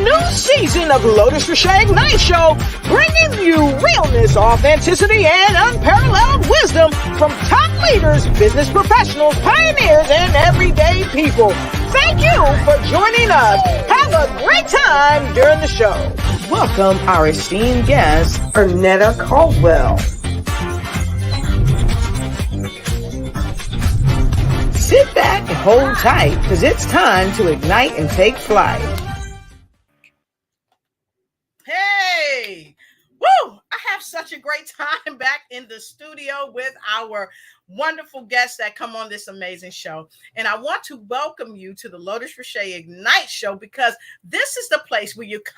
new season of Lotus Riché Ignites Show, bringing you realness, authenticity, and unparalleled wisdom from top leaders, business professionals, pioneers, and everyday people. Thank you for joining us. Have a great time during the show. Welcome our esteemed guest, Ernetta Caldwell. Sit back and hold tight, because it's time to ignite and take flight. Hey, woo! I have such a great time back in the studio with our wonderful guests that come on this amazing show. And I want to welcome you to the Lotus Riché Ignites Show, because this is the place where you come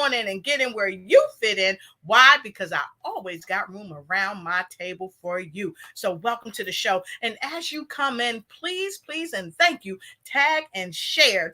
on in and get in where you fit in. Why? Because I always got room around my table for you. So welcome to the show. And as you come in, please, and thank you, tag and share,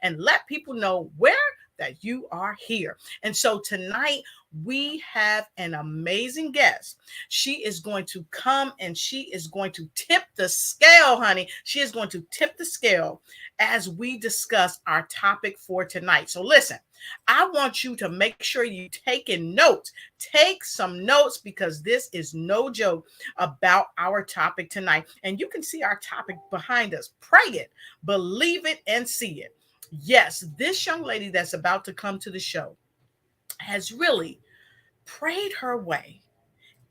and let people know where that you are here. And so tonight we have an amazing guest. She is going to come and she is going to tip the scale, honey. She is going to tip the scale as we discuss our topic for tonight. So listen, I want you to make sure you taking notes. Take some notes, because this is no joke about our topic tonight. And you can see our topic behind us. Pray it, believe it, and see it. Yes, this young lady that's about to come to the show has really prayed her way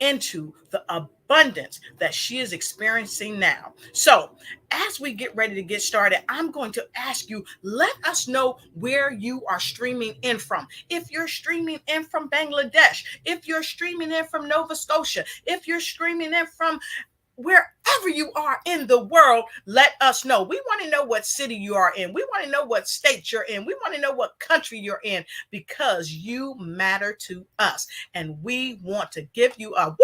into the abundance that she is experiencing now. So as we get ready to get started, I'm going to ask you, let us know where you are streaming in from. If you're streaming in from Bangladesh, if you're streaming in from Nova Scotia, if you're streaming in from wherever you are in the world, let us know. We want to know what city you are in. We want to know what state you're in. We want to know what country you're in, because you matter to us. And we want to give you a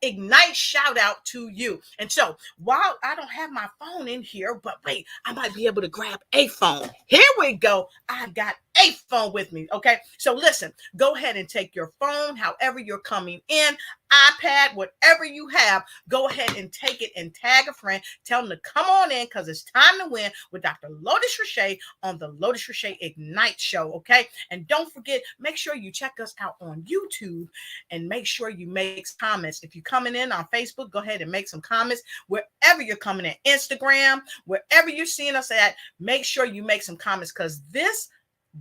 Ignite shout out to you. And so while I don't have my phone in here, but wait, I might be able to grab a phone. Here we go. I got a phone with me. Okay. So listen, go ahead and take your phone, however you're coming in, iPad, whatever you have, go ahead and take it and tag a friend. Tell them to come on in, because it's time to win with Dr. Lotus Riché on the Lotus Riché Ignite Show. Okay. And don't forget, make sure you check us out on YouTube, and make sure you make comments. If you're coming in on Facebook, go ahead and make some comments. Wherever you're coming in, Instagram, wherever you're seeing us at, make sure you make some comments, because this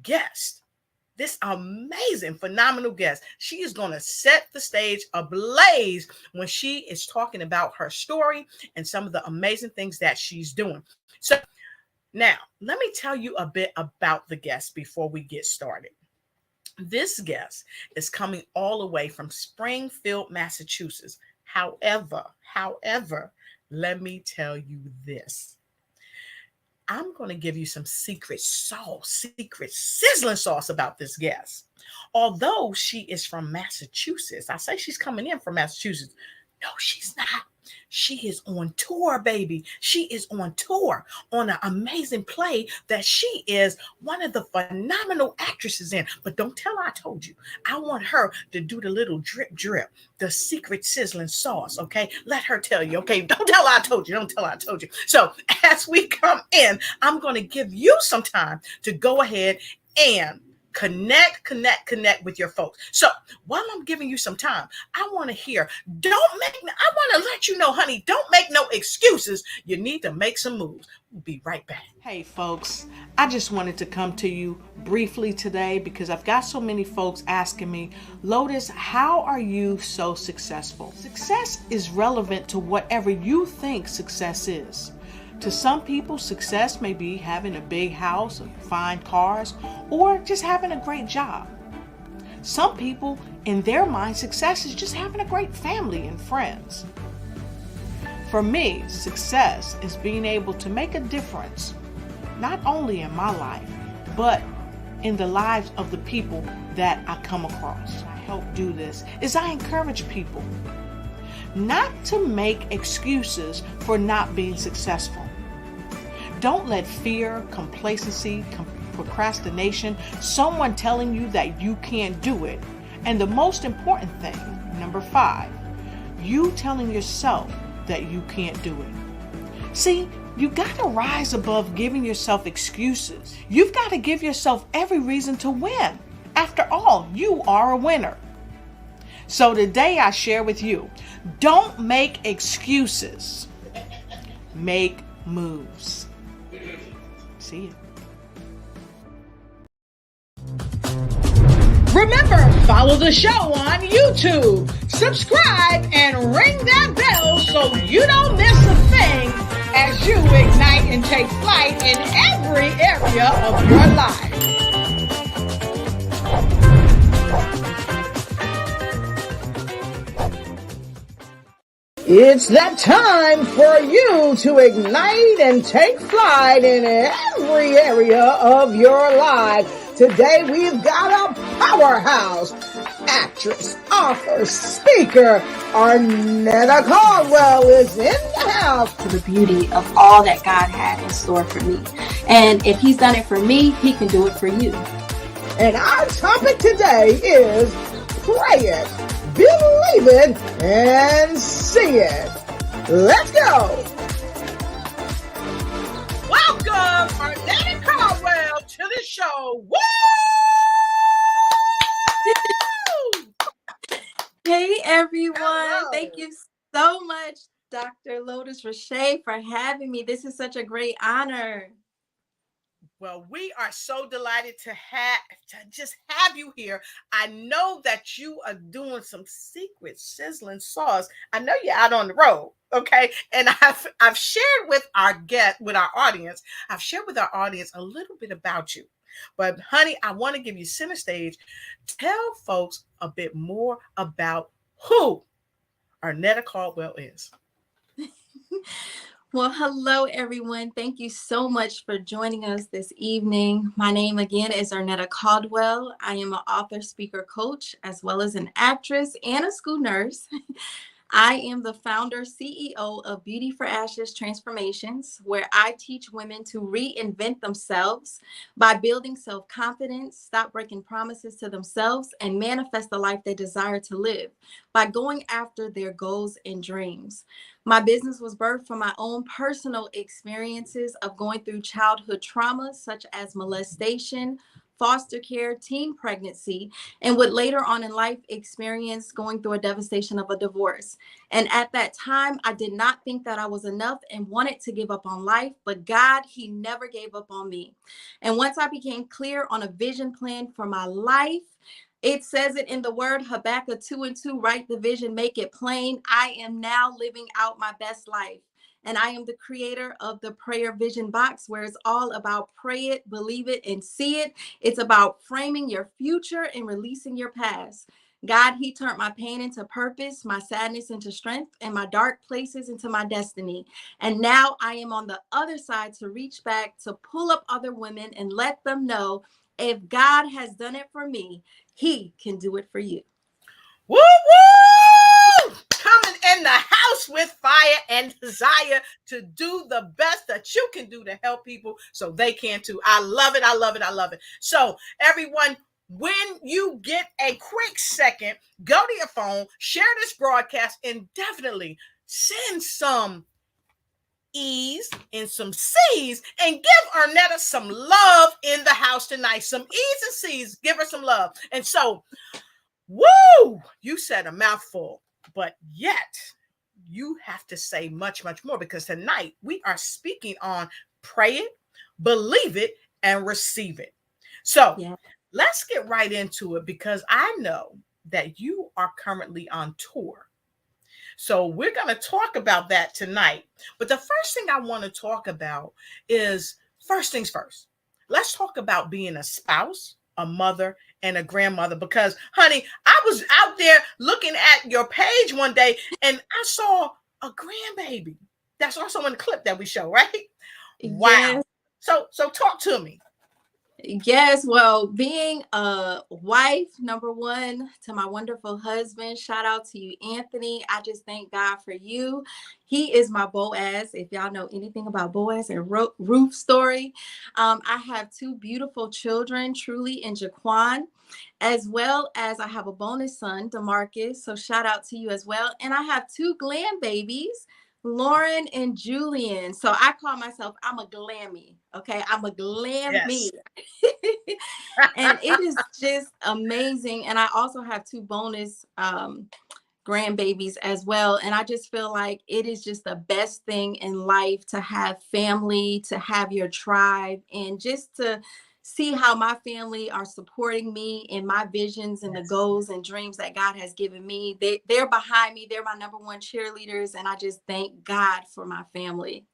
guest, this amazing, phenomenal guest, she is going to set the stage ablaze when she is talking about her story and some of the amazing things that she's doing. So now, let me tell you a bit about the guest before we get started. This guest is coming all the way from Springfield, Massachusetts. However, let me tell you this. I'm going to give you some secret sizzling sauce about this guest. Although she is from Massachusetts, I say she's coming in from Massachusetts. No, she's not. She is on tour, baby. She is on tour on an amazing play that she is one of the phenomenal actresses in. But don't tell her I told you. I want her to do the little drip, the secret sizzling sauce, okay? Let her tell you, okay? Don't tell her I told you. Don't tell her I told you. So as we come in, I'm going to give you some time to go ahead and connect with your folks. So while I'm giving you some time, I want to hear, I want to let you know, honey, don't make no excuses. You need to make some moves. We'll be right back. Hey folks, I just wanted to come to you briefly today, because I've got so many folks asking me, Lotus, how are you so successful? Success is relevant to whatever you think success is. To some people, success may be having a big house, fine cars, or just having a great job. Some people, in their mind, success is just having a great family and friends. For me, success is being able to make a difference, not only in my life, but in the lives of the people that I come across. I help do this is I encourage people not to make excuses for not being successful. Don't let fear, complacency, procrastination, someone telling you that you can't do it, and the most important thing, number 5, you telling yourself that you can't do it. See, You got to rise above giving yourself excuses. You've got to give yourself every reason to win. After all, you are a winner. So today I share with you, don't make excuses. Make moves. See you. Remember, follow the show on YouTube, subscribe, and ring that bell so you don't miss a thing as you ignite and take flight in every area of your life. It's that time for you to ignite and take flight in every area of your life. Today we've got a powerhouse, actress, author, speaker, Ernetta Caldwell is in the house. To the beauty of all that God had in store for me. And if he's done it for me, he can do it for you. And our topic today is pray it, believe it, and see it. Let's go. Welcome, Ernetta Caldwell, to the show. Woo! Hey, everyone. Hello. Thank you so much, Dr. Lotus Riché, for having me. This is such a great honor. Well, we are so delighted to just have you here. I know that you are doing some secret sizzling sauce. I know you're out on the road, okay? And I've shared with our audience a little bit about you. But honey, I want to give you center stage. Tell folks a bit more about who Ernetta Caldwell is. Well, hello, everyone. Thank you so much for joining us this evening. My name again is Ernetta Caldwell. I am an author, speaker, coach, as well as an actress and a school nurse. I am the founder, CEO of Beauty for Ashes Transformations, where I teach women to reinvent themselves by building self-confidence, stop breaking promises to themselves, and manifest the life they desire to live by going after their goals and dreams. My business was birthed from my own personal experiences of going through childhood traumas such as molestation, foster care, teen pregnancy, and would later on in life experience going through a devastation of a divorce. And at that time, I did not think that I was enough and wanted to give up on life, but God, he never gave up on me. And once I became clear on a vision plan for my life, it says it in the word Habakkuk 2:2, write the vision, make it plain. I am now living out my best life. And I am the creator of the prayer vision box, where it's all about pray it, believe it, and see it. It's about framing your future and releasing your past. God, he turned my pain into purpose, my sadness into strength, and my dark places into my destiny. And now I am on the other side to reach back, to pull up other women and let them know if God has done it for me, he can do it for you. Woo woo! Coming in the house with fire and desire to do the best that you can do to help people so they can too. I love it. I love it. I love it. So everyone, when you get a quick second, go to your phone, share this broadcast, and definitely send some E's and some C's and give Ernetta some love in the house tonight. Some E's and C's, give her some love. And so, woo, you said a mouthful, but yet you have to say much, much more, because tonight we are speaking on pray it, believe it, and receive it. So let's get right into it, because I know that you are currently on tour. So we're going to talk about that tonight. But the first thing I want to talk about is, first things first. Let's talk about being a spouse, a mother, and a grandmother. Because, honey, I was out there looking at your page one day and I saw a grandbaby. That's also in the clip that we show, right? Wow. Yes. So talk to me. Yes, well, being a wife, number one, to my wonderful husband, shout out to you, Anthony. I just thank God for you. He is my Boaz. If y'all know anything about Boaz and Ruth's story, I have two beautiful children, Truly and Jaquan, as well as I have a bonus son, DeMarcus. So shout out to you as well. And I have two grandbabies, Lauren and Julian. So I call myself, I'm a glammy. Okay. I'm a glammy. Yes. And it is just amazing. And I also have two bonus grandbabies as well. And I just feel like it is just the best thing in life to have family, to have your tribe, and just to see how my family are supporting me in my visions and the goals and dreams that God has given me. They're behind me. They're my number one cheerleaders. And I just thank God for my family.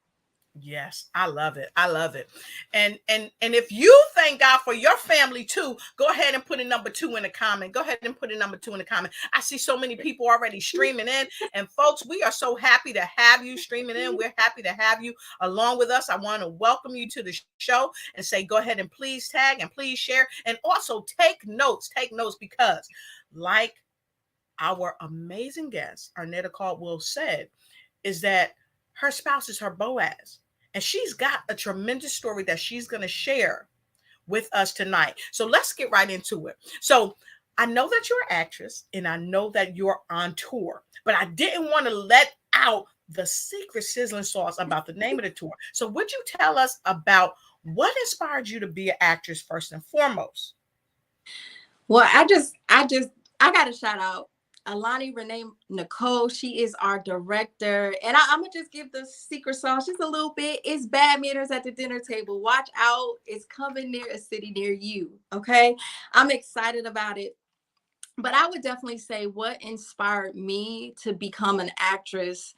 Yes, I love it. I love it. And if you thank God for your family too, go ahead and put a number 2 in the comment. Go ahead and put a number 2 in the comment. I see so many people already streaming in. And folks, we are so happy to have you streaming in. We're happy to have you along with us. I want to welcome you to the show and say, go ahead and please tag and please share. And also take notes because like our amazing guest, Ernetta Caldwell, said, is that her spouse is her Boaz. And she's got a tremendous story that she's going to share with us tonight. So let's get right into it. So I know that you're an actress and I know that you're on tour, but I didn't want to let out the secret sizzling sauce about the name of the tour. So would you tell us about what inspired you to be an actress first and foremost? Well, I got to shout out Alani Renee Nicole. She is our director. And I'm going to just give the secret sauce just a little bit. It's bad manners at the dinner table. Watch out. It's coming near a city near you. Okay. I'm excited about it. But I would definitely say what inspired me to become an actress,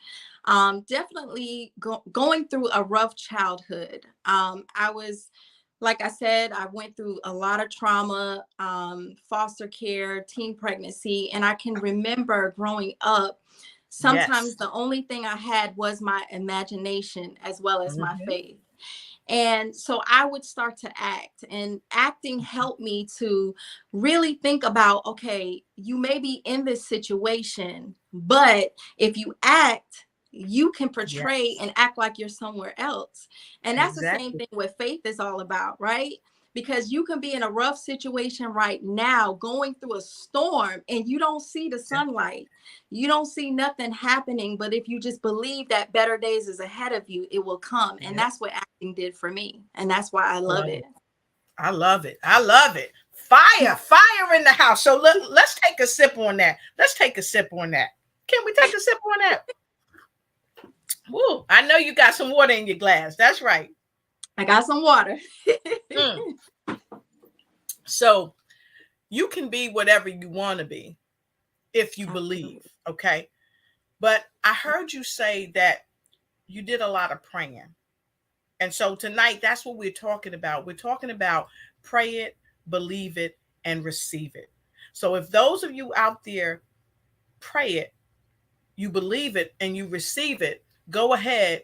definitely going through a rough childhood. Like I said, I went through a lot of trauma, foster care, teen pregnancy, and I can remember growing up, sometimes the only thing I had was my imagination as well as my faith. And so I would start to act, and acting helped me to really think about, okay, you may be in this situation, but if you act, you can portray and act like you're somewhere else. And that's the same thing with faith is all about, right? Because you can be in a rough situation right now, going through a storm, and you don't see the sunlight. You don't see nothing happening. But if you just believe that better days is ahead of you, it will come. And that's what acting did for me. And that's why I love it. I love it. I love it. Fire in the house. So let's take a sip on that. Can we take a sip on that? Woo, I know you got some water in your glass. That's right. I got some water. So you can be whatever you want to be if you believe, okay? But I heard you say that you did a lot of praying. And so tonight, that's what we're talking about. We're talking about pray it, believe it, and receive it. So if those of you out there pray it, you believe it, and you receive it, go ahead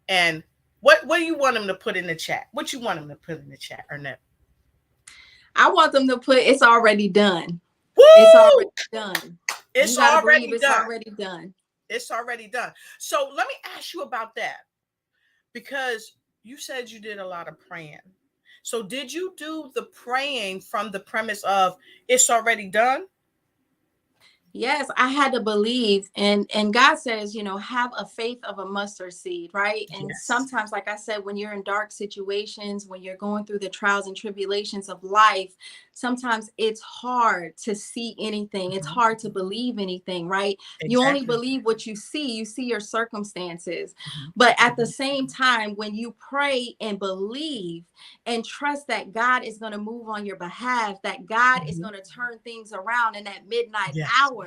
and what do you want them to put in the chat? What you want them to put in the chat, Ernetta? I want them to put it's already done. Woo! It's already done. It's already done. It's already done. It's already done. So let me ask you about that, because you said you did a lot of praying. So did you do the praying from the premise of it's already done? Yes, I had to believe. And God says, have a faith of a mustard seed, right? And sometimes, like I said, when you're in dark situations, when you're going through the trials and tribulations of life, sometimes it's hard to see anything. It's hard to believe anything, right? You only believe what you see your circumstances. But at the same time, when you pray and believe and trust that God is going to move on your behalf, that God is going to turn things around in that midnight hour,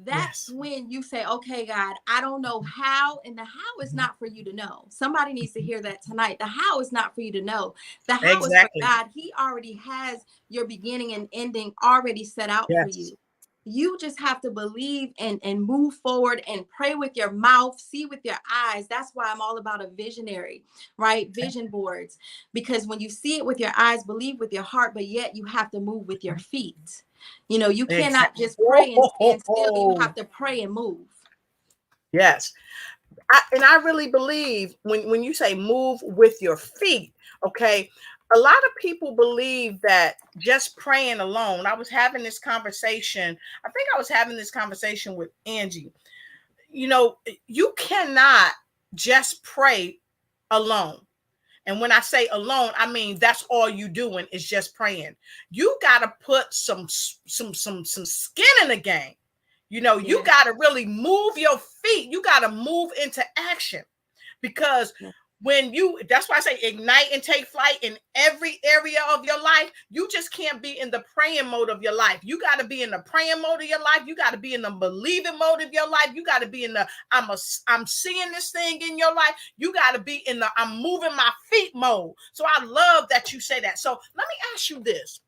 that's when you say, okay, God, I don't know how, and the how is not for you to know. Somebody needs to hear that tonight. The how is not for you to know. The how is for God. He already has your beginning and ending already set out for you. You just have to believe and move forward and pray with your mouth, see with your eyes. That's why I'm all about a visionary, right? Vision boards. Because when you see it with your eyes, believe with your heart, but yet you have to move with your feet. You cannot just pray and stand still. You have to pray and move. Yes. I really believe when you say move with your feet, okay, a lot of people believe that just praying alone. I was having this conversation with Angie. you cannot just pray alone. And when I say alone, I mean that's all you doing is just praying. You got to put some skin in the game. You got to really move your feet. You got to move into action, because that's why I say ignite and take flight in every area of your life. You just can't be in the praying mode of your life. You got to be in the praying mode of your life. You got to be in the believing mode of your life. You got to be in the I'm seeing this thing in your life. You got to be in the I'm moving my feet mode. So I love that you say that. So let me ask you this.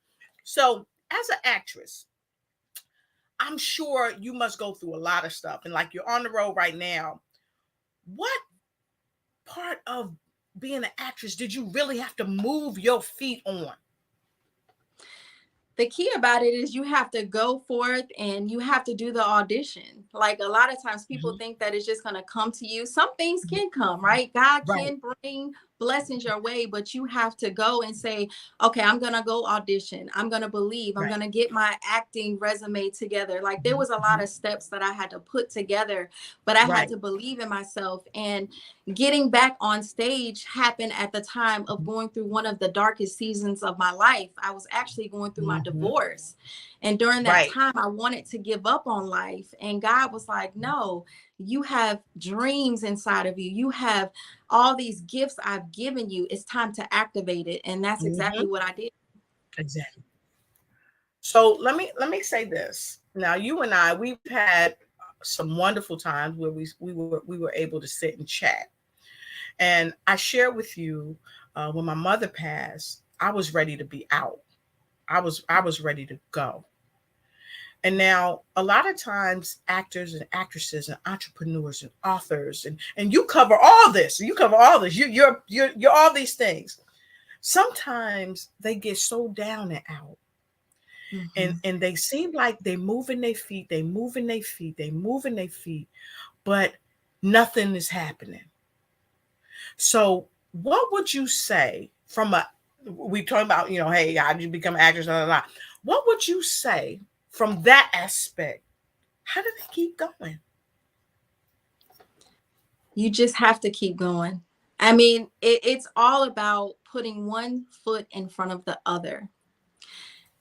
So as an actress, I'm sure you must go through a lot of stuff, and like you're on the road right now. What part of being an actress did you really have to move your feet on? The key about it is you have to go forth and you have to do the audition. Like a lot of times people think that it's just going to come to you. Some things can come, right? God can bring blessings your way, but you have to go and say, okay, I'm going to go audition. I'm going to believe. I'm going to get my acting resume together. Like there was a lot of steps that I had to put together, but I had to believe in myself. And getting back on stage happened at the time of going through one of the darkest seasons of my life. I was actually going through my divorce. And during that time, I wanted to give up on life. And God was like, no, you have dreams inside of you. You have all these gifts I've given you. It's time to activate it. And that's exactly what I did. Exactly. So let me say this. Now, you and I, we've had some wonderful times where we were able to sit and chat. And I share with you when my mother passed, I was ready to be out. I was ready to go. And now a lot of times actors and actresses and entrepreneurs and authors and you cover all this. You're all these things. Sometimes they get so down and out. And they seem like they're moving their feet, but nothing is happening. So what would you say we talking about, hey, how did you become an actress? Blah, blah, blah. What would you say from that aspect? How do they keep going? You just have to keep going. I mean, it's all about putting one foot in front of the other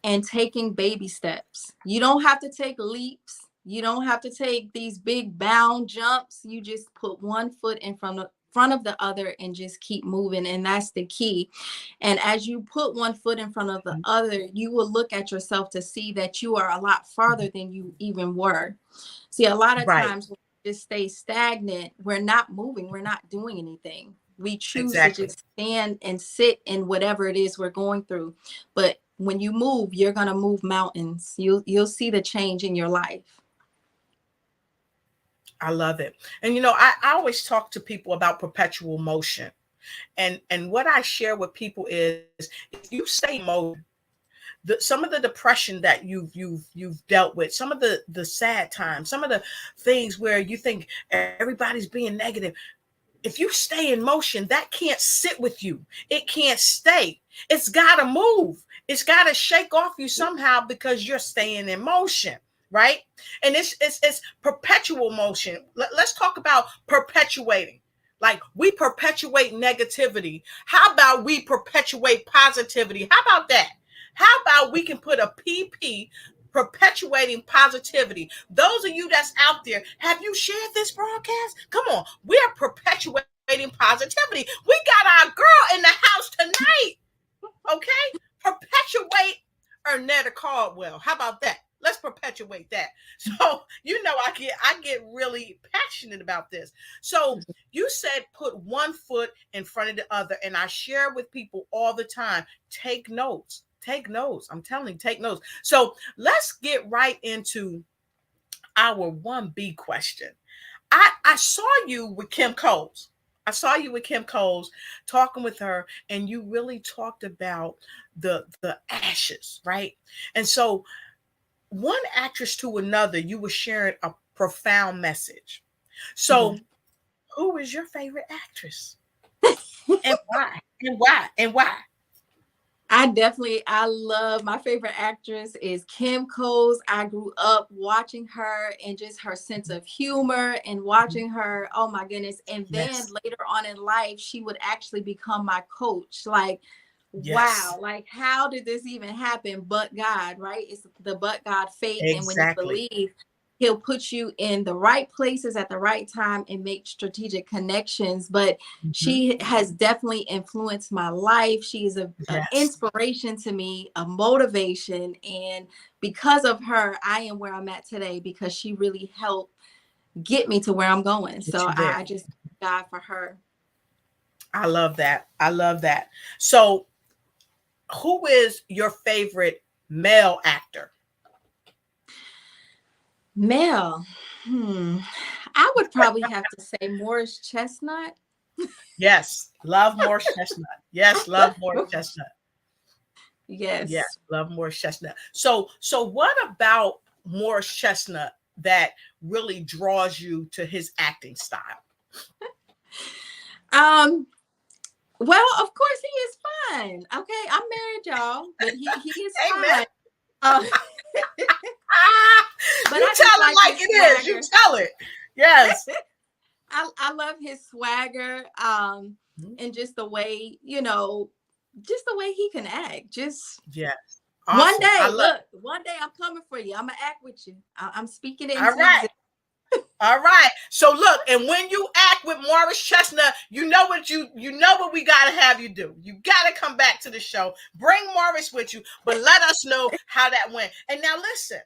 and taking baby steps. You don't have to take leaps. You don't have to take these big bound jumps. You just put one foot in front of the other and just keep moving. And that's the key. And as you put one foot in front of the other, you will look at yourself to see that you are a lot farther than you even were. See, a lot of times when we just stay stagnant, we're not moving, we're not doing anything. We choose to just stand and sit in whatever it is we're going through. But when you move, you're going to move mountains. You'll see the change in your life. I love it. And, I always talk to people about perpetual motion. And what I share with people is if you stay in motion, some of the depression that you've dealt with, some of the sad times, some of the things where you think everybody's being negative, if you stay in motion, that can't sit with you. It can't stay. It's got to move. It's got to shake off you somehow because you're staying in motion. Right. And it's perpetual motion. Let's talk about perpetuating. Like we perpetuate negativity. How about we perpetuate positivity? How about that? How about we can put a PP, perpetuating positivity? Those of you that's out there, have you shared this broadcast? Come on. We are perpetuating positivity. We got our girl in the house tonight. Okay. Perpetuate Ernetta Caldwell. How about that? Let's perpetuate that. So, I get really passionate about this. So you said put one foot in front of the other. And I share with people all the time, take notes. Take notes. I'm telling you, take notes. So let's get right into our 1B question. I saw you with Kim Coles. Talking with her, and you really talked about the ashes, right? And so one actress to another, you were sharing a profound message. So who is your favorite actress? And why? I love, my favorite actress is Kim Coles. I grew up watching her and just her sense of humor and watching her. Oh my goodness. And then Yes. later on in life, she would actually become my coach. Like, Yes. wow, like how did this even happen? But God, right? It's the but God faith. And when you Exactly. believe, He'll put you in the right places at the right time and make strategic connections. But Mhm. she has definitely influenced my life. She is an Yes. inspiration to me, a motivation. And because of her, I am where I'm at today because she really helped get me to where I'm going. Get So you there. I just thank God for her. I love that. I love that. So, who is your favorite male actor? Mel, I would probably have to say Morris Chestnut. Yes, love Morris Chestnut. Yes, love Morris Chestnut. Yes, Yes. love Morris Chestnut. So what about Morris Chestnut that really draws you to his acting style? Um, well, of course he is fine. Okay, I'm married, y'all, but he is Amen. fine. Uh, Ah, but you I just tell it like like his it is. You swagger. tell it. Yes. I love his swagger, Mhm. and just the way, just the way he can act. Just Yes. one Awesome. I day, love. look, one day I'm coming for you. I'm gonna act with you. I'm speaking it All into right. existence. All right. So look, and when you act with Morris Chestnut, you know what we gotta have you do. You gotta come back to the show. Bring Morris with you, but let us know how that went. And now listen,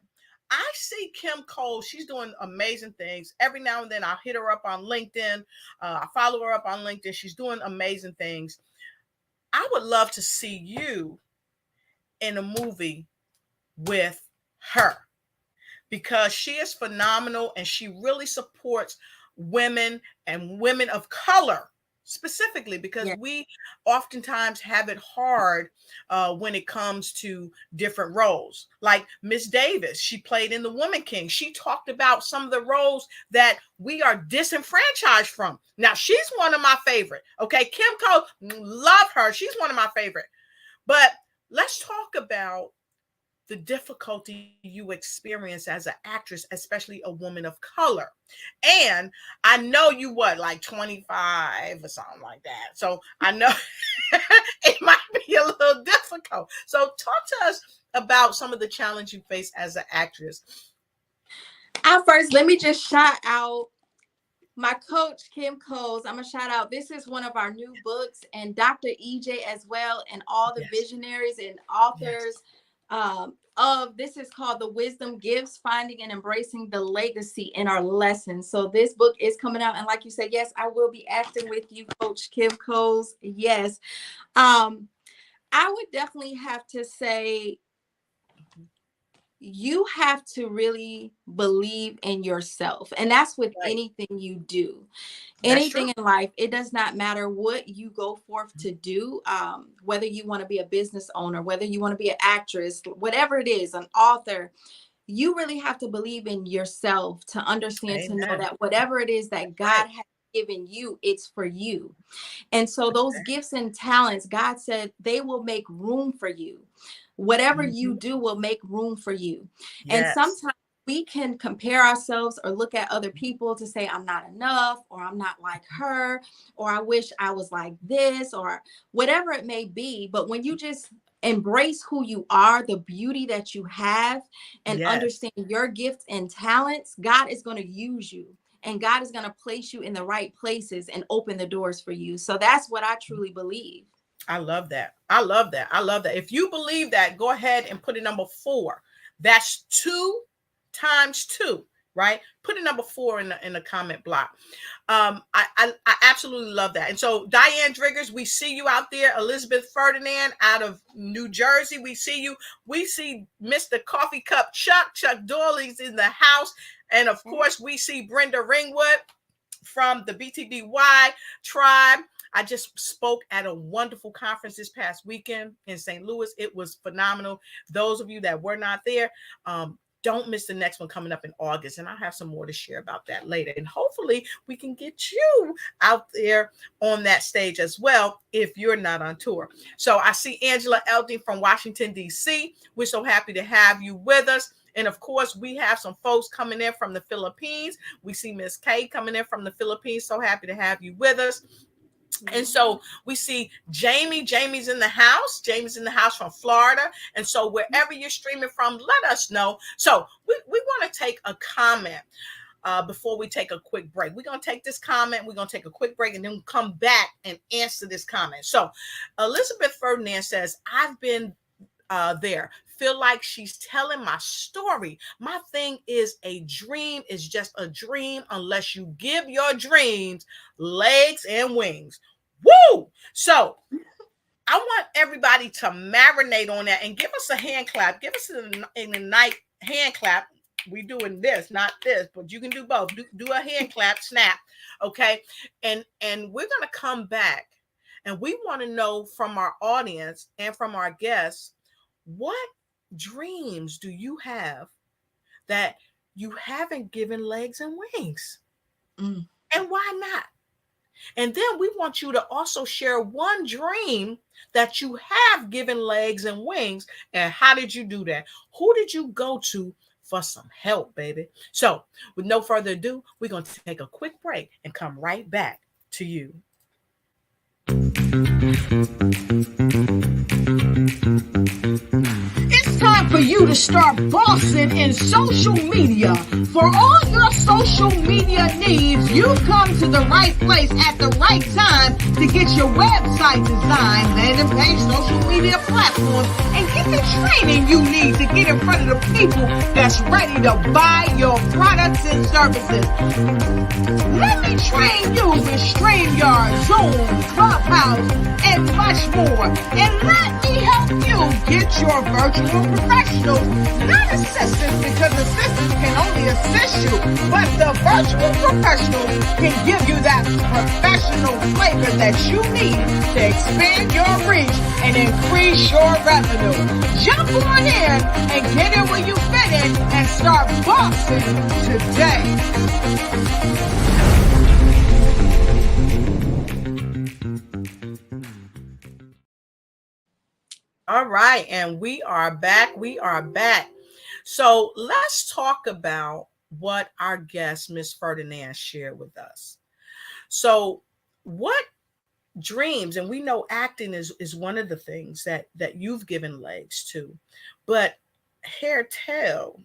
I see Kim Cole. She's doing amazing things. Every now and then I'll hit her up on LinkedIn. I follow her up on LinkedIn. She's doing amazing things. I would love to see you in a movie with her, because she is phenomenal and she really supports women and women of color specifically, because Yeah. we oftentimes have it hard when it comes to different roles. Like Miss Davis, she played in The Woman King. She talked about some of the roles that we are disenfranchised from. Now, she's one of my favorite. Okay, Kim Cole, love her. She's one of my favorite. But let's talk about the difficulty you experience as an actress, especially a woman of color. And I know you like 25 or something like that. So I know it might be a little difficult. So talk to us about some of the challenge you face as an actress. First, let me just shout out my coach, Kim Coles. I'm going to shout out. This is one of our new books, and Dr. EJ as well, and all the Yes. visionaries and Yes. authors of this is called The Wisdom Gifts, Finding and Embracing the Legacy in Our Lessons. So this book is coming out. And like you said, yes, I will be acting with you, Coach Kim Coles. Yes. I would definitely have to say, you have to really believe in yourself. And that's with Right. anything you do. That's true. Anything in life, it does not matter what you go forth to do, whether you want to be a business owner, whether you want to be an actress, whatever it is, an author. You really have to believe in yourself to understand, to know Amen. that whatever it is that Right. God has given you, it's for you. And so those gifts and talents, God said they will make room for you. Whatever you Mhm. do will make room for you. And Yes. sometimes we can compare ourselves or look at other people to say, I'm not enough, or I'm not like her, or I wish I was like this, or whatever it may be. But when you just embrace who you are, the beauty that you have, and Yes. understand your gifts and talents, God is going to use you. And God is going to place you in the right places and open the doors for you. So that's what I truly believe. I love that. I love that. I love that. If you believe that, go ahead and put it number 4. That's 2 times 2, right? Put a number 4 in the comment block. I absolutely love that. And so Diane Driggers, we see you out there. Elizabeth Ferdinand out of New Jersey, we see you. We see Mr. Coffee Cup Chuck Doyley's in the house. And of course, we see Brenda Ringwood from the BTBY tribe. I just spoke at a wonderful conference this past weekend in St. Louis. It was phenomenal. Those of you that were not there, don't miss the next one coming up in August. And I'll have some more to share about that later. And hopefully we can get you out there on that stage as well if you're not on tour. So I see Angela Elding from Washington, D.C. We're so happy to have you with us. And of course, we have some folks coming in from the Philippines. We see Miss Kay coming in from the Philippines. So happy to have you with us. And so we see Jamie. Jamie's in the house. Jamie's in the house from Florida. And so wherever you're streaming from, let us know. So we want to take a comment before we take a quick break. We're going to take this comment. We're going to take a quick break and then come back and answer this comment. So Elizabeth Ferdinand says, I've been there. Feel like she's telling my story. My thing is, a dream is just a dream unless you give your dreams legs and wings. Woo! So I want everybody to marinate on that and give us a hand clap. Give us a night hand clap. We doing this, not this, but you can do both. Do a hand clap, snap. Okay. And we're going to come back and we want to know from our audience and from our guests, what dreams do you have that you haven't given legs and wings? And why not? And then we want you to also share one dream that you have given legs and wings. And how did you do that? Who did you go to for some help, baby? So with no further ado, we're going to take a quick break and come right back to you. It's time for you to start bossing in social media. For all your social media needs, you've come to the right place at the right time to get your website designed, landing page, social media platforms, and get the training you need to get in front of the people that's ready to buy your products and services. Let me train you with StreamYard, Zoom, Clubhouse, and much more. And let me help you get your virtual professionals, not assistants, because assistants can only assist you, but the virtual professionals can give you that professional flavor that you need to expand your reach and increase your revenue. Jump on in and get in where you fit in and start bossing today. All right, and we are back. We are back. So let's talk about what our guest, Miss Ferdinand, shared with us. So what dreams, and we know acting is one of the things that you've given legs to, but Hairtel,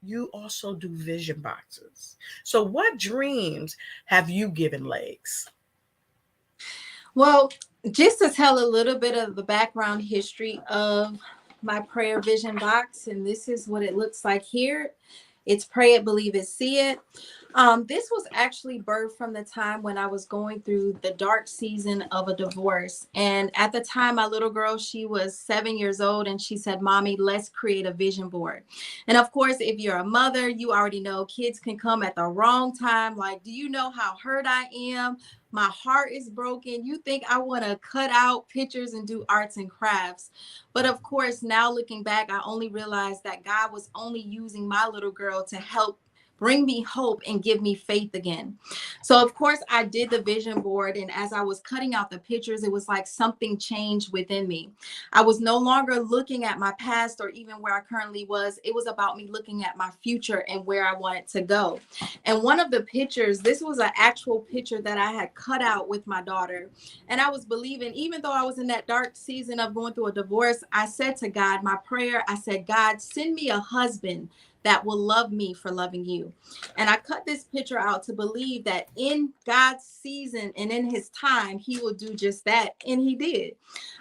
you also do vision boxes. So what dreams have you given legs? Well, just to tell a little bit of the background history of my prayer vision box, and this is what it looks like here. It's Pray It, Believe It, See It. This was actually birthed from the time when I was going through the dark season of a divorce. And at the time, my little girl, she was 7 years old, and she said, Mommy, let's create a vision board. And of course, if you're a mother, you already know kids can come at the wrong time. Like, do you know how hurt I am? My heart is broken. You think I want to cut out pictures and do arts and crafts. But of course, now looking back, I only realized that God was only using my little girl to help bring me hope and give me faith again. So of course I did the vision board. And as I was cutting out the pictures, it was like something changed within me. I was no longer looking at my past or even where I currently was. It was about me looking at my future and where I wanted to go. And one of the pictures, this was an actual picture that I had cut out with my daughter. And I was believing, even though I was in that dark season of going through a divorce, I said to God, my prayer, I said, God, send me a husband that will love me for loving you. And I cut this picture out to believe that in God's season and in his time, he will do just that. And he did.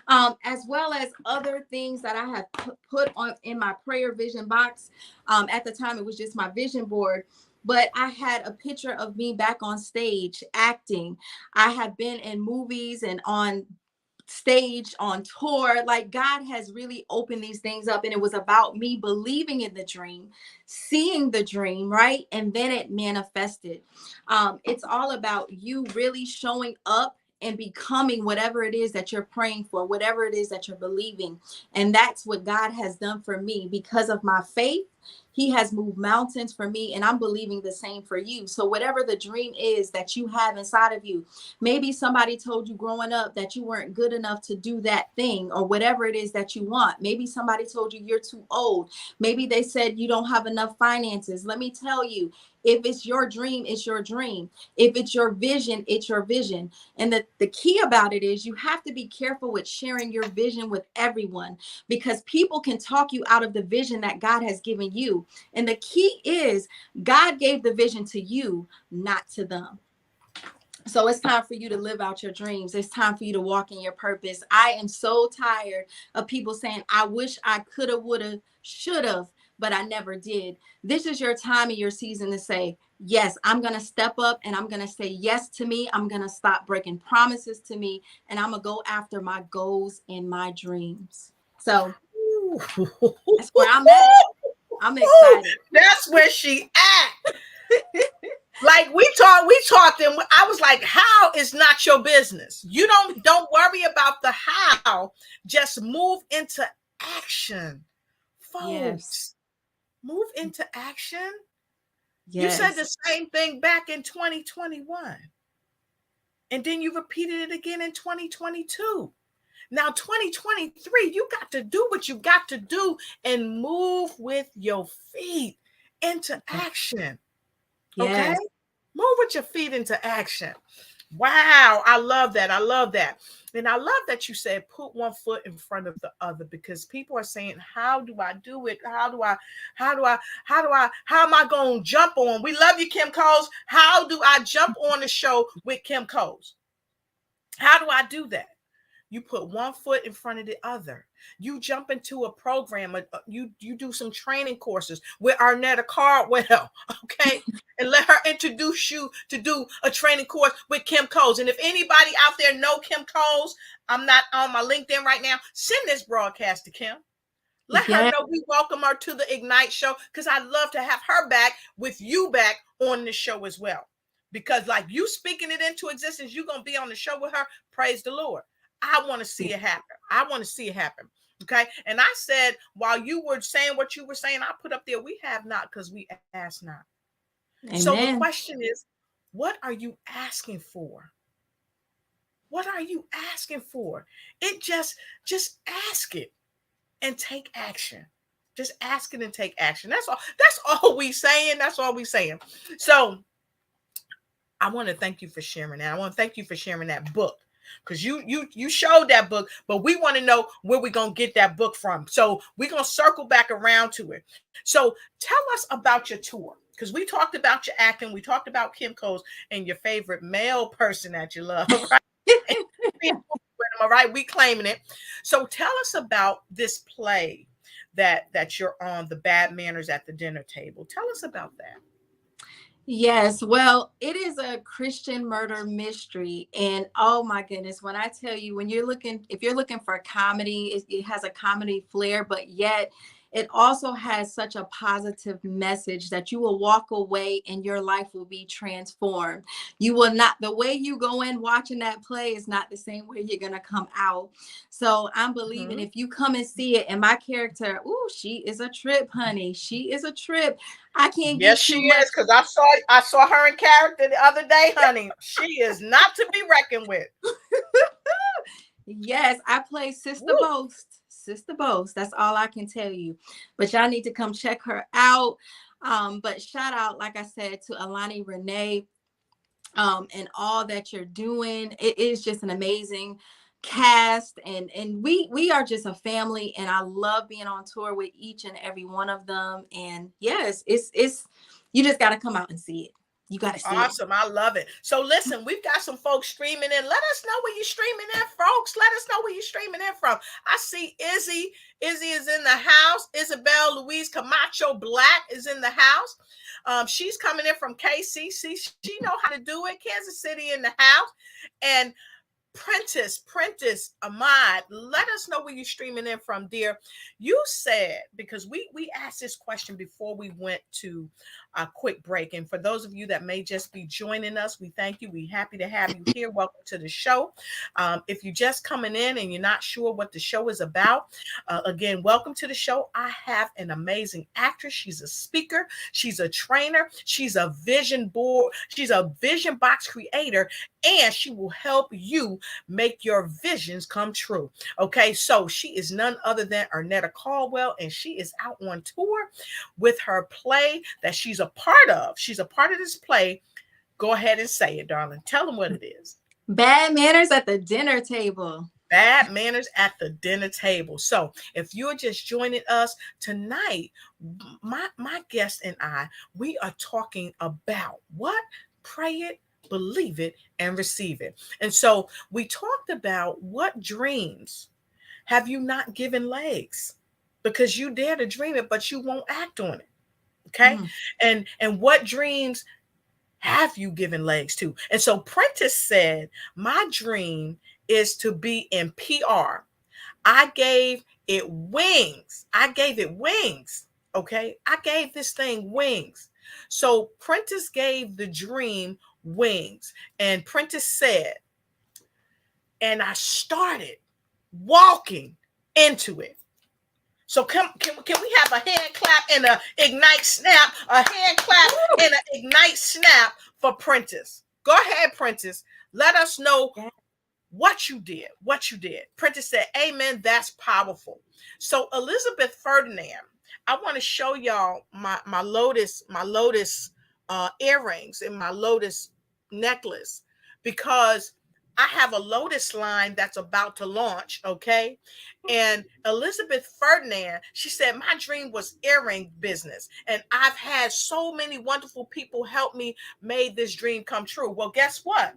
As well as other things that I have put on in my prayer vision box. At the time, it was just my vision board. But I had a picture of me back on stage acting. I have been in movies and on stage, on tour. Like, God has really opened these things up, and it was about me believing in the dream, seeing the dream, right? And then it manifested. It's all about you really showing up and becoming whatever it is that you're praying for, whatever it is that you're believing. And that's what God has done for me. Because of my faith, He has moved mountains for me, and I'm believing the same for you. So whatever the dream is that you have inside of you, maybe somebody told you growing up that you weren't good enough to do that thing, or whatever it is that you want. Maybe somebody told you you're too old. Maybe they said you don't have enough finances. Let me tell you, if it's your dream, it's your dream. If it's your vision, it's your vision. And the key about it is you have to be careful with sharing your vision with everyone, because people can talk you out of the vision that God has given you. And the key is God gave the vision to you, not to them. So it's time for you to live out your dreams. It's time for you to walk in your purpose. I am so tired of people saying, I wish I could have, would have, should have, but I never did. This is your time and your season to say, yes, I'm going to step up and I'm going to say yes to me. I'm going to stop breaking promises to me, and I'm going to go after my goals and my dreams. So that's where I'm at. I'm excited. That's where she at. Like we talked, and I was like, how is not your business. You don't worry about the how, just move into action, folks. Yes. Move into action. Yes. You said the same thing back in 2021, and then you repeated it again in 2022. Now 2023, you got to do what you got to do and move with your feet into action. Okay, Yes. move with your feet into action. Wow, I love that. I love that. And I love that you said put one foot in front of the other, because people are saying, how do I do it? How am I going to jump on? We love you, Kim Coles. How do I jump on the show with Kim Coles? How do I do that? You put one foot in front of the other. You jump into a program. You do some training courses with Ernetta Caldwell, okay? And let her introduce you to do a training course with Kim Coles. And if anybody out there know Kim Coles, I'm not on my LinkedIn right now, send this broadcast to Kim. Let her know we welcome her to the Ignite show, because I'd love to have her back with you back on the show as well. Because like you speaking it into existence, you're going to be on the show with her. Praise the Lord. I want to see it happen. I want to see it happen. Okay. And I said, while you were saying what you were saying, I put up there, we have not because we ask not. Amen. So the question is, what are you asking for? What are you asking for? It just ask it and take action. Just ask it and take action. That's all. That's all we saying. That's all we saying. So I want to thank you for sharing that. I want to thank you for sharing that book. Because you showed that book, but we want to know where we're going to get that book from. So we're going to circle back around to it. So tell us about your tour, because we talked about your acting. We talked about Kim Coles and your favorite male person that you love, right? All right, we claiming it. So tell us about this play that you're on, The Bad Manners at the Dinner Table. Tell us about that. Yes, well, it is a Christian murder mystery. And oh my goodness, when I tell you, if you're looking for a comedy, it has a comedy flair, but yet it also has such a positive message that you will walk away and your life will be transformed. You will not, the way you go in watching that play is not the same way you're going to come out. So I'm believing if you come and see it, and my character, she is a trip, honey. She is a trip. I can't get too much. Yes, she is, because I saw her in character the other day, honey. She is not to be reckoned with. Yes, I play Sister Boast. Sister Boast. That's all I can tell you. But y'all need to come check her out. But shout out, like I said, to Alani Renee and all that you're doing. It is just an amazing cast, and we are just a family, and I love being on tour with each and every one of them. And yes, it's you just got to come out and see it. You got to see awesome. I love it. So listen, we've got some folks streaming in. Let us know where you're streaming in, folks. Let us know where you're streaming in from. I see Izzy. Izzy is in the house. Isabel Louise Camacho Black is in the house. She's coming in from KCC. She know how to do it. Kansas City in the house. And Prentice Ahmad, let us know where you're streaming in from, dear. You said, because we asked this question before we went to a quick break. And for those of you that may just be joining us, we thank you. We're happy to have you here. Welcome to the show. If you're just coming in and you're not sure what the show is about, again, welcome to the show. I have an amazing actress. She's a speaker. She's a trainer. She's a vision board. She's a vision box creator, and she will help you make your visions come true. Okay, so she is none other than Ernetta Caldwell, and she is out on tour with her play that she's a part of. She's a part of this play. Go ahead and say it, darling. Tell them what it is. Bad Manners at the Dinner Table. Bad Manners at the Dinner Table. So if you're just joining us tonight, my guest and I, we are talking about what? Pray it, believe it, and receive it. And so we talked about what dreams have you not given legs, because you dare to dream it, but you won't act on it. Okay. And what dreams have you given legs to? And so Prentice said, my dream is to be in PR. I gave it wings. I gave it wings. Okay. I gave this thing wings. So Prentice gave the dream wings. And Prentice said, and I started walking into it. So can we have a hand clap and a ignite snap, a hand clap and an ignite snap for Prentice? Go ahead, Prentice. Let us know what you did, Prentice said, amen, that's powerful. So Elizabeth Ferdinand, I want to show y'all my Lotus earrings and my Lotus necklace, because I have a Lotus line that's about to launch, okay? And Elizabeth Ferdinand, she said, my dream was earring business. And I've had so many wonderful people help me made this dream come true. Well, guess what?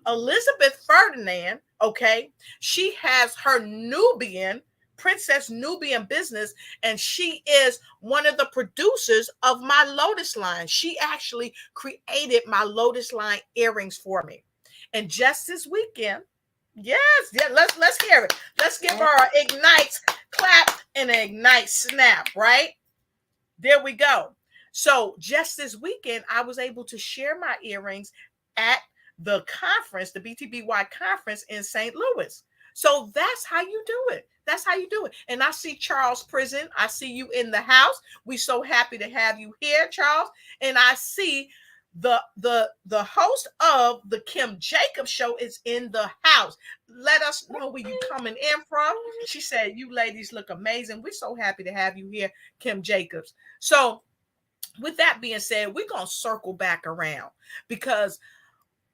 Elizabeth Ferdinand, okay, she has her Princess Nubian business, and she is one of the producers of my Lotus line. She actually created my Lotus line earrings for me. And just this weekend, let's hear it. Let's give her an ignite clap and an ignite snap, right? There we go. So just this weekend, I was able to share my earrings at the conference, the BTBY conference in St. Louis. So that's how you do it. That's how you do it. And I see Charles Prison. I see you in the house. We're so happy to have you here, Charles. And I see the host of the Kim Jacobs show is in the house. Let us know where you coming in from. She said, you ladies look amazing. We're so happy to have you here, Kim Jacobs. So with that being said, we're going to circle back around, because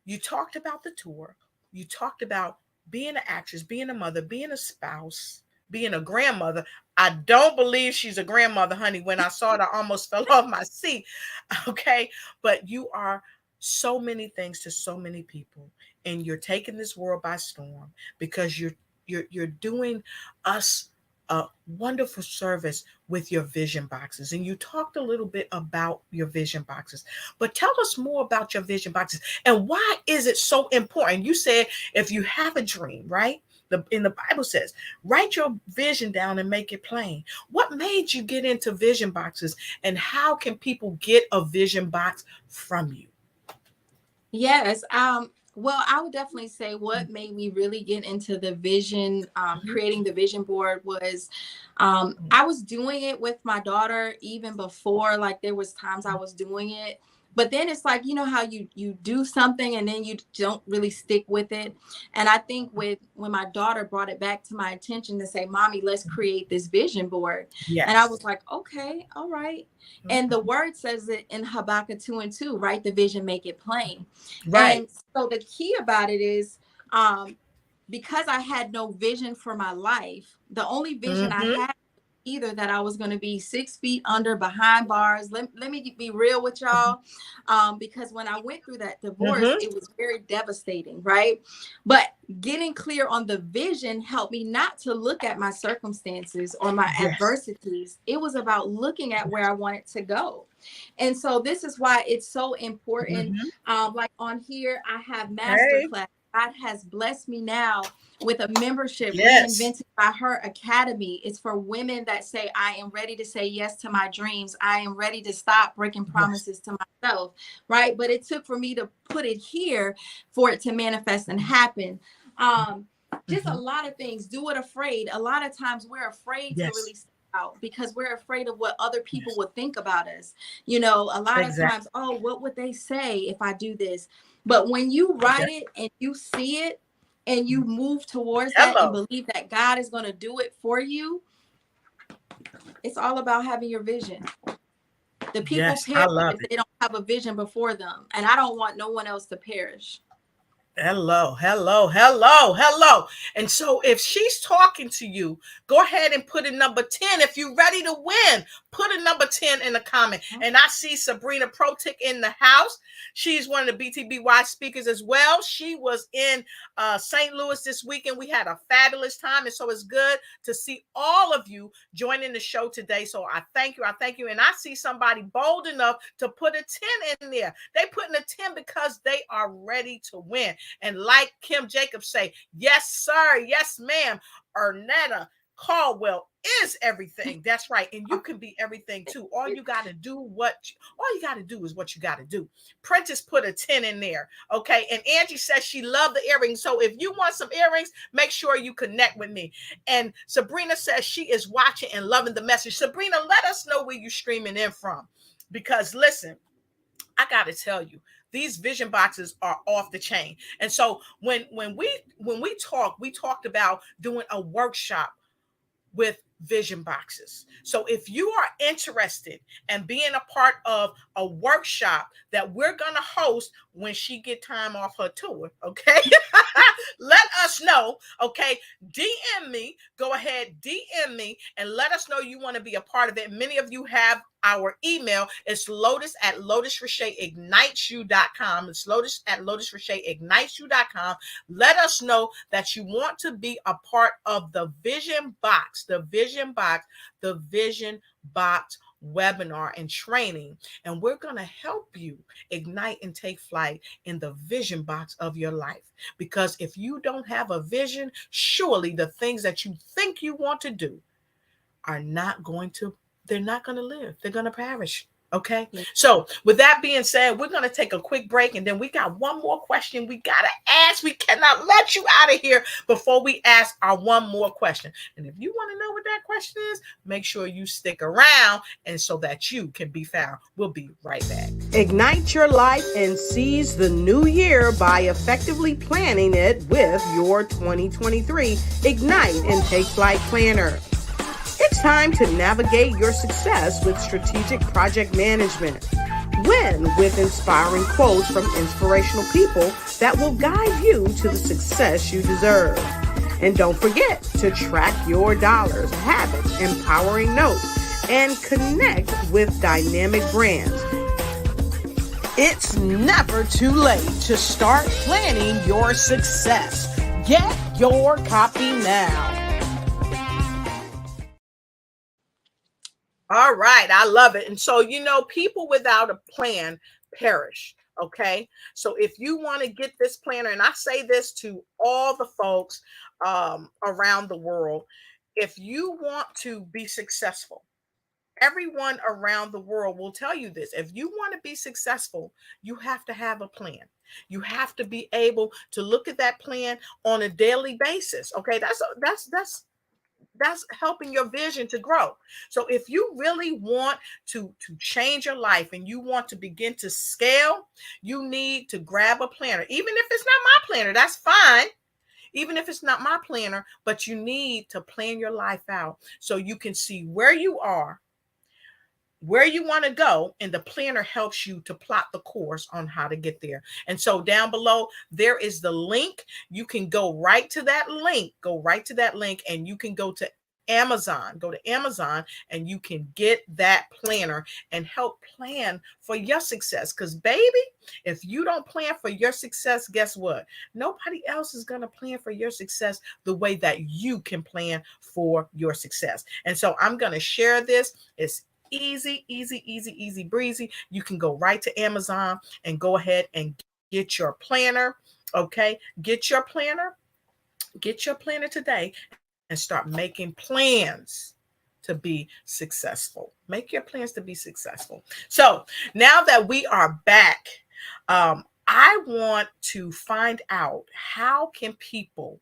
you talked about the tour. You talked about being an actress, being a mother, being a spouse, being a grandmother. I don't believe she's a grandmother, honey. When I saw it, I almost fell off my seat. Okay. But you are so many things to so many people, and you're taking this world by storm, because you're doing us a wonderful service with your vision boxes. And you talked a little bit about your vision boxes, but tell us more about your vision boxes and why is it so important? You said, if you have a dream, right? In the Bible says, write your vision down and make it plain. What made you get into vision boxes, and how can people get a vision box from you? Yes. Well, I would definitely say what made me really get into the vision, creating the vision board was, I was doing it with my daughter even before, like there was times I was doing it, but then it's like, you know how you do something and then you don't really stick with it. And I think when my daughter brought it back to my attention to say, Mommy, let's create this vision board. Yes. And I was like, okay, all right. Mm-hmm. And the word says it in Habakkuk 2:2, write the vision, make it plain. Right. And so the key about it is, because I had no vision for my life, the only vision I had either that I was going to be 6 feet under behind bars. Let me be real with y'all. Because when I went through that divorce, it was very devastating, right? But getting clear on the vision helped me not to look at my circumstances or my adversities. It was about looking at where I wanted to go. And so this is why it's so important. Like on here, I have master classes God has blessed me now with a membership Yes. reinvented by her academy. It's for women that say, I am ready to say yes to my dreams. I am ready to stop breaking promises to myself, right? But it took for me to put it here for it to manifest and happen. Just a lot of things. Do it afraid. A lot of times we're afraid to really step out because we're afraid of what other people would think about us. You know, a lot of times, oh, what would they say if I do this? But when you write it and you see it and you move towards that and believe that God is going to do it for you, it's all about having your vision. The people perish if they don't have a vision before them. And I don't want no one else to perish. Hello. And so if she's talking to you, go ahead and put a number 10. If you're ready to win, put a number 10 in the comment. And I see Sabrina Protic in the house. She's one of the BTBY speakers as well. She was in St. Louis this weekend. We had a fabulous time. And so it's good to see all of you joining the show today. So I thank you. And I see somebody bold enough to put a 10 in there. They putting a 10 because they are ready to win. And like Kim Jacobs say, yes, sir. Yes, ma'am. Ernetta Caldwell is everything. That's right. And you can be everything too. All you got to do is what you got to do. Prentice put a 10 in there. Okay. And Angie says she loved the earrings. So if you want some earrings, make sure you connect with me. And Sabrina says she is watching and loving the message. Sabrina, let us know where you're streaming in from. Because listen, I got to tell you, these vision boxes are off the chain. And so when we talked about doing a workshop with vision boxes. So if you are interested in being a part of a workshop that we're going to host when she get time off her tour, okay? Let us know, okay? DM me, go ahead, DM me, and let us know you want to be a part of it. Many of you have our email. It's Lotus at lotusricheignites.com. It's Lotus at lotusricheignites.com. Let us know that you want to be a part of the Vision Box webinar and training. And we're going to help you ignite and take flight in the vision box of your life. Because if you don't have a vision, surely the things that you think you want to do are not going to live. They're going to perish. Okay. So with that being said, we're going to take a quick break and then we got one more question we got to ask. We cannot let you out of here before we ask our one more question. And if you want to know what that question is, make sure you stick around and so that you can be found. We'll be right back. Ignite your life and seize the new year by effectively planning it with your 2023 Ignite and Take Flight Planner. It's time to navigate your success with strategic project management. Win with inspiring quotes from inspirational people that will guide you to the success you deserve. And don't forget to track your dollars, habits, empowering notes, and connect with dynamic brands. It's never too late to start planning your success. Get your copy now. All right. I love it. And so, people without a plan perish. Okay. So if you want to get this planner, and I say this to all the folks around the world, if you want to be successful, everyone around the world will tell you this. If you want to be successful, you have to have a plan. You have to be able to look at that plan on a daily basis. Okay. That's helping your vision to grow. So if you really want to change your life and you want to begin to scale, you need to grab a planner. Even if it's not my planner, that's fine. Even if it's not my planner, but you need to plan your life out so you can see where you are, where you want to go, and the planner helps you to plot the course on how to get there. And so down below, there is the link. You can go right to that link, and you can go to Amazon, and you can get that planner and help plan for your success. Because baby, if you don't plan for your success, guess what? Nobody else is going to plan for your success the way that you can plan for your success. And so I'm going to share this. It's easy breezy. You can go right to Amazon and go ahead and get your planner. Okay, get your planner today and start making plans to be successful. Make your plans to be successful. So now that we are back, I want to find out, how can people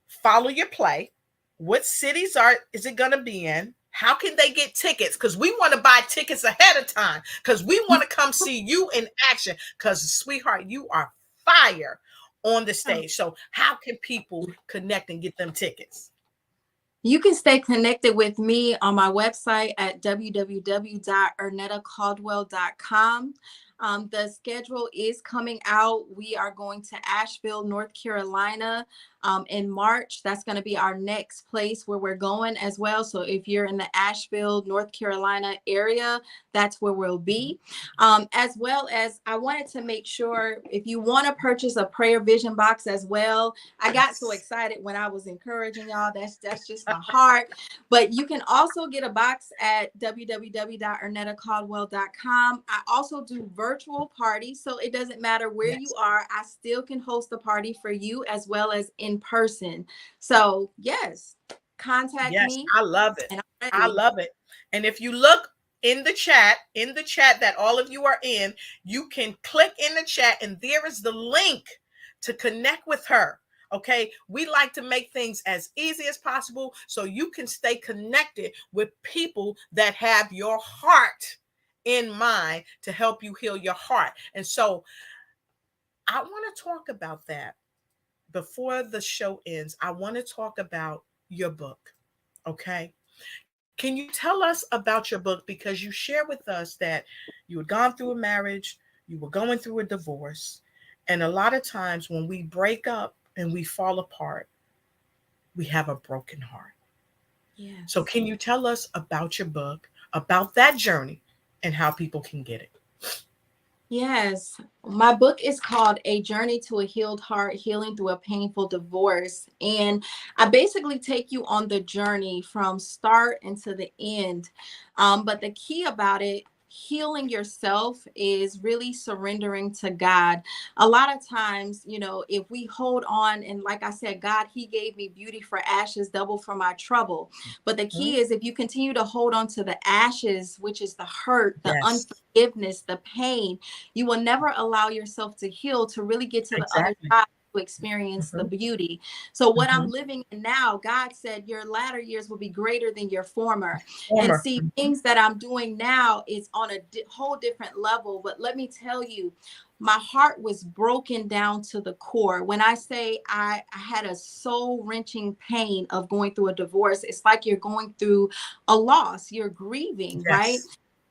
follow your play? What cities is it going to be in? How can they get tickets? Because we want to buy tickets ahead of time, because we want to come see you in action, because sweetheart, you are fire on the stage. So how can people connect and get them tickets? You can stay connected with me on my website at www.ernettacaldwell.com. The schedule is coming out. We are going to Asheville, North Carolina in March. That's going to be our next place where we're going as well. So if you're in the Asheville, North Carolina area, that's where we'll be. As well as, I wanted to make sure, if you want to purchase a prayer vision box as well, I got so excited when I was encouraging y'all. That's just my heart. But you can also get a box at www.ernettacaldwell.com. I also do virtual parties, so it doesn't matter where you are. I still can host a party for you as well as in person. So yes, contact me. I love it. I love it. And if you look in the chat that all of you are in, you can click in the chat and there is the link to connect with her. Okay, we like to make things as easy as possible so you can stay connected with people that have your heart in mind to help you heal your heart. And so I want to talk about that before the show ends. I want to talk about your book. Okay, can you tell us about your book? Because you share with us that you had gone through a marriage, you were going through a divorce, and a lot of times when we break up and we fall apart, we have a broken heart. Yes. So can you tell us about your book, about that journey, and how people can get it? Yes, my book is called A Journey to a Healed Heart, Healing Through a Painful Divorce. And I basically take you on the journey from start into the end. But the key about it, healing yourself, is really surrendering to God. A lot of times, if we hold on, and like I said, God, He gave me beauty for ashes, double for my trouble. But the key is, if you continue to hold on to the ashes, which is the hurt, the unforgiveness, the pain, you will never allow yourself to heal, to really get to the other side, to experience the beauty. So what I'm living in now, God said your latter years will be greater than your former. And see, things that I'm doing now is on a whole different level. But let me tell you, my heart was broken down to the core. When I say I had a soul-wrenching pain of going through a divorce, it's like you're going through a loss, you're grieving, right?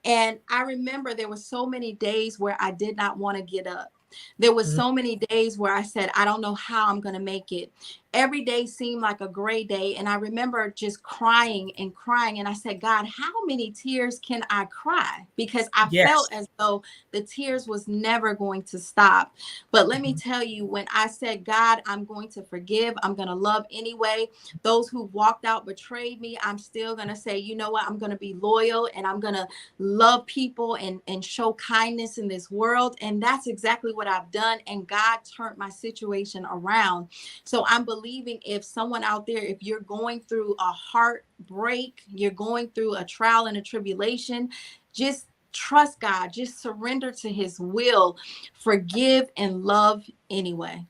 And I remember there were so many days where I did not want to get up. There were so many days where I said, I don't know how I'm going to make it. Every day seemed like a gray day. And I remember just crying and crying. And I said, God, how many tears can I cry? Because I felt as though the tears was never going to stop. But let me tell you, when I said, God, I'm going to forgive, I'm going to love anyway. Those who walked out, betrayed me, I'm still going to say, you know what? I'm going to be loyal, and I'm going to love people and show kindness in this world. And that's exactly what I've done. And God turned my situation around. So I'm believing, if someone out there, if you're going through a heartbreak, you're going through a trial and a tribulation, just trust God, just surrender to His will, forgive and love anyway.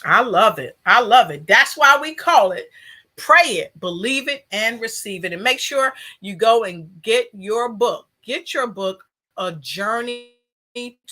I love it. I love it. That's why we call it Pray It, Believe It, and Receive It. And make sure you go and get your book. Get your book, A Journey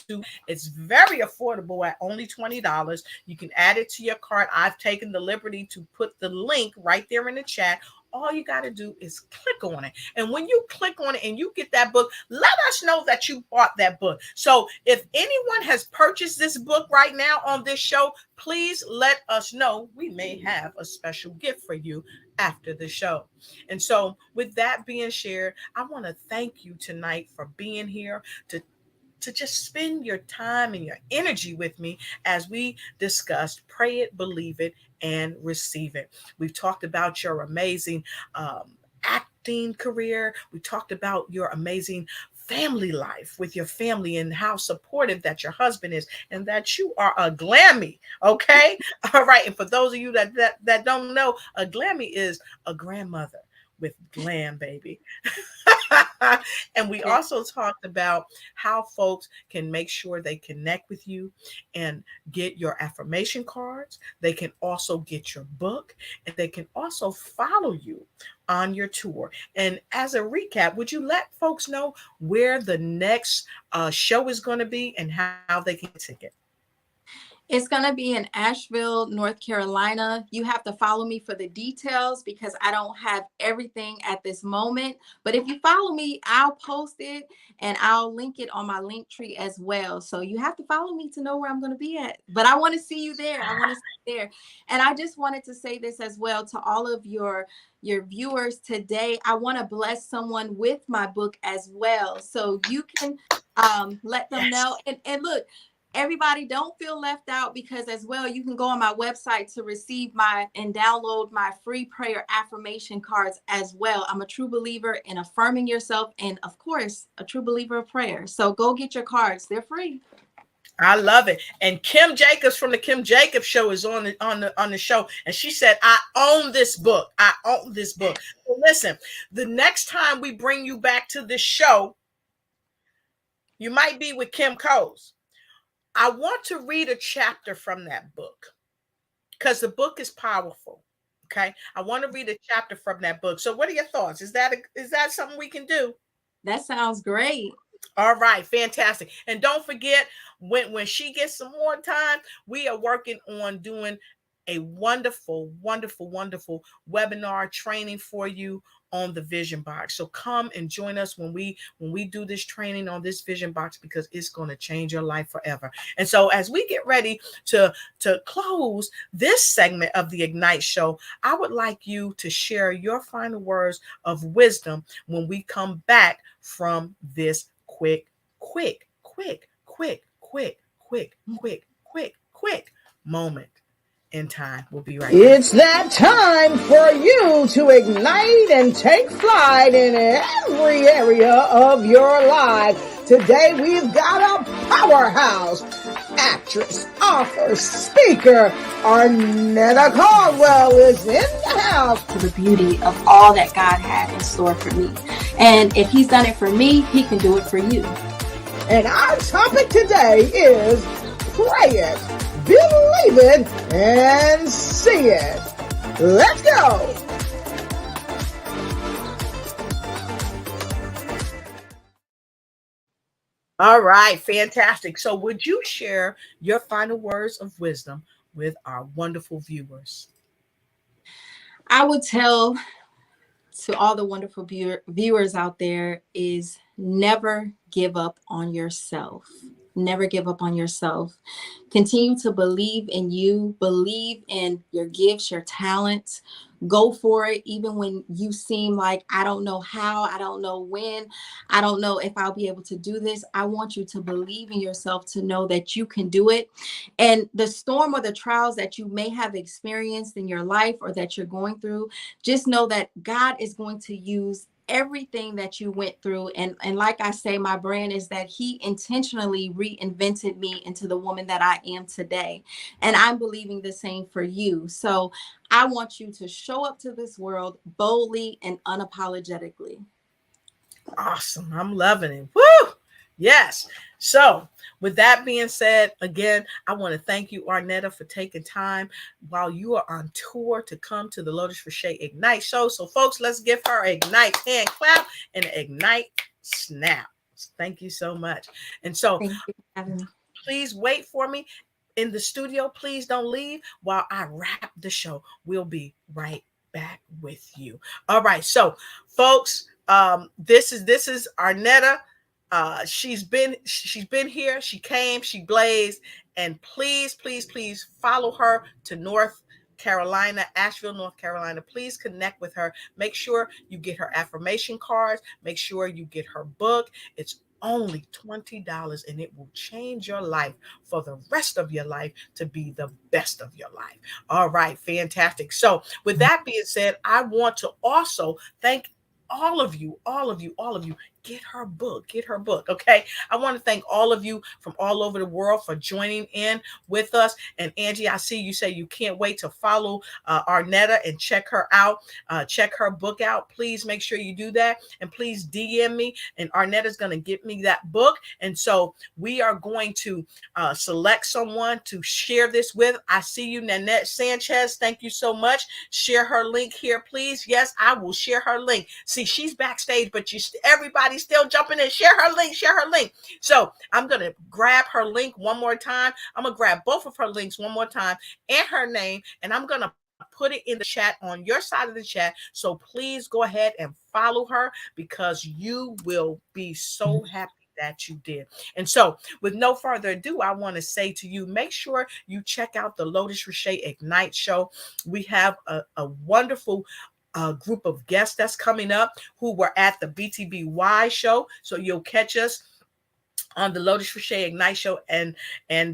to. It's very affordable at only $20. You can add it to your cart. I've taken the liberty to put the link right there in the chat. All you got to do is click on it. And when you click on it and you get that book, let us know that you bought that book. So if anyone has purchased this book right now on this show, please let us know. We may have a special gift for you after the show. And so with that being shared, I want to thank you tonight for being here to just spend your time and your energy with me as we discussed Pray It, Believe It, and Receive It. We've talked about your amazing acting career. We talked about your amazing family life with your family and how supportive that your husband is and that you are a glammy. Okay. All right. And for those of you that don't know, a glammy is a grandmother with glam, baby. And we also talked about how folks can make sure they connect with you and get your affirmation cards. They can also get your book, and they can also follow you on your tour. And as a recap, would you let folks know where the next show is going to be and how they can get a ticket? It's going to be in Asheville, North Carolina. You have to follow me for the details because I don't have everything at this moment. But if you follow me, I'll post it and I'll link it on my link tree as well. So you have to follow me to know where I'm going to be at. But I want to see you there. I want to see you there. And I just wanted to say this as well to all of your viewers today. I want to bless someone with my book as well. So you can let them know. And look, everybody, don't feel left out, because as well, you can go on my website to receive and download my free prayer affirmation cards as well. I'm a true believer in affirming yourself and, of course, a true believer of prayer. So go get your cards. They're free. I love it. And Kim Jacobs from the Kim Jacobs Show is on the show, and she said, "I own this book. I own this book." So listen, the next time we bring you back to this show, you might be with Kim Coles. I want to read a chapter from that book because the book is powerful. Okay. I want to read a chapter from that book. So what are your thoughts? Is that something we can do? That sounds great. All right. Fantastic. And don't forget, when she gets some more time, we are working on doing a wonderful, wonderful, wonderful webinar training for you on the vision box. So come and join us when we do this training on this vision box, because it's going to change your life forever. And so as we get ready to close this segment of the Ignite Show, I would like you to share your final words of wisdom when we come back from this quick moment in time. We'll be right back. It's that time for you to ignite and take flight in every area of your life. Today we've got a powerhouse actress, author, speaker. Ernetta Caldwell is in the house. To the beauty of all that God had in store for me. And if he's done it for me, he can do it for you. And our topic today is pray it, believe it, and see it. Let's go. All right, fantastic. So would you share your final words of wisdom with our wonderful viewers? I would tell to all the wonderful viewers out there is never give up on yourself. Never give up on yourself. Continue to believe in you, believe in your gifts, your talents. Go for it, even when you seem like, I don't know how, I don't know when, I don't know if I'll be able to do this. I want you to believe in yourself, to know that you can do it. And the storm or the trials that you may have experienced in your life or that you're going through, just know that God is going to use everything that you went through. And like I say, my brand is that he intentionally reinvented me into the woman that I am today. And I'm believing the same for you. So I want you to show up to this world boldly and unapologetically. Awesome. I'm loving it. Woo! Yes. So with that being said, again, I want to thank you, Ernetta, for taking time while you are on tour to come to the Lotus Riché Ignite Show. So folks, let's give her an Ignite hand clap and an Ignite snap. Thank you so much. And so please wait for me in the studio. Please don't leave while I wrap the show. We'll be right back with you. All right. So folks, this is Ernetta. She's been here. She came, she blazed, and please follow her to North Carolina, Asheville, North Carolina. Please connect with her. Make sure you get her affirmation cards. Make sure you get her book. It's only $20 and it will change your life for the rest of your life to be the best of your life. All right, fantastic. So with that being said, I want to also thank all of you, get her book. Okay. I want to thank all of you from all over the world for joining in with us. And Angie, I see you say you can't wait to follow Ernetta and check her out, check her book out. Please make sure you do that. And please DM me, and Ernetta's going to get me that book. And so we are going to select someone to share this with. I see you, Nanette Sanchez. Thank you so much. Share her link here, please. Yes, I will share her link. See, she's backstage, but everybody's still jumping in. Share her link. So I'm going to grab her link one more time. I'm going to grab both of her links one more time and her name, and I'm going to put it in the chat on your side of the chat. So please go ahead and follow her, because you will be so happy that you did. And so with no further ado, I want to say to you, make sure you check out the Lotus Riché Ignites Show. We have a wonderful group of guests that's coming up who were at the BTBY show. So you'll catch us on the Lotus Riché Ignites Show. And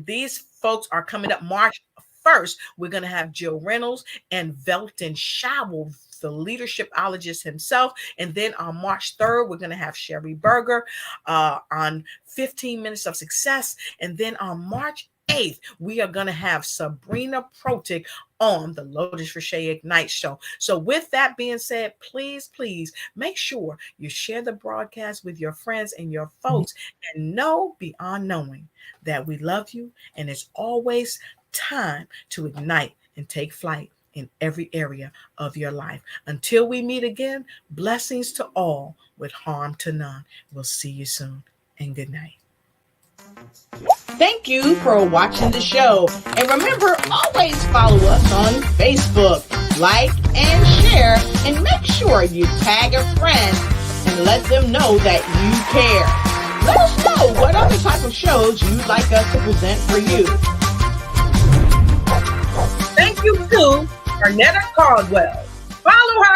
these folks are coming up March 1st. We're going to have Jill Reynolds and Velton Schauble, the leadershipologist himself. And then on March 3rd, we're going to have Sherry Berger on 15 Minutes of Success. And then on March 8th, we are going to have Sabrina Protic on the Lotus Riché Ignites Show. So with that being said, please make sure you share the broadcast with your friends and your folks, and know beyond knowing that we love you, and it's always time to ignite and take flight in every area of your life. Until we meet again, blessings to all with harm to none. We'll see you soon, and good night. Thank you for watching the show. And remember, always follow us on Facebook. Like and share, and make sure you tag a friend and let them know that you care. Let us know what other type of shows you'd like us to present for you. Thank you to Ernetta Caldwell. Follow her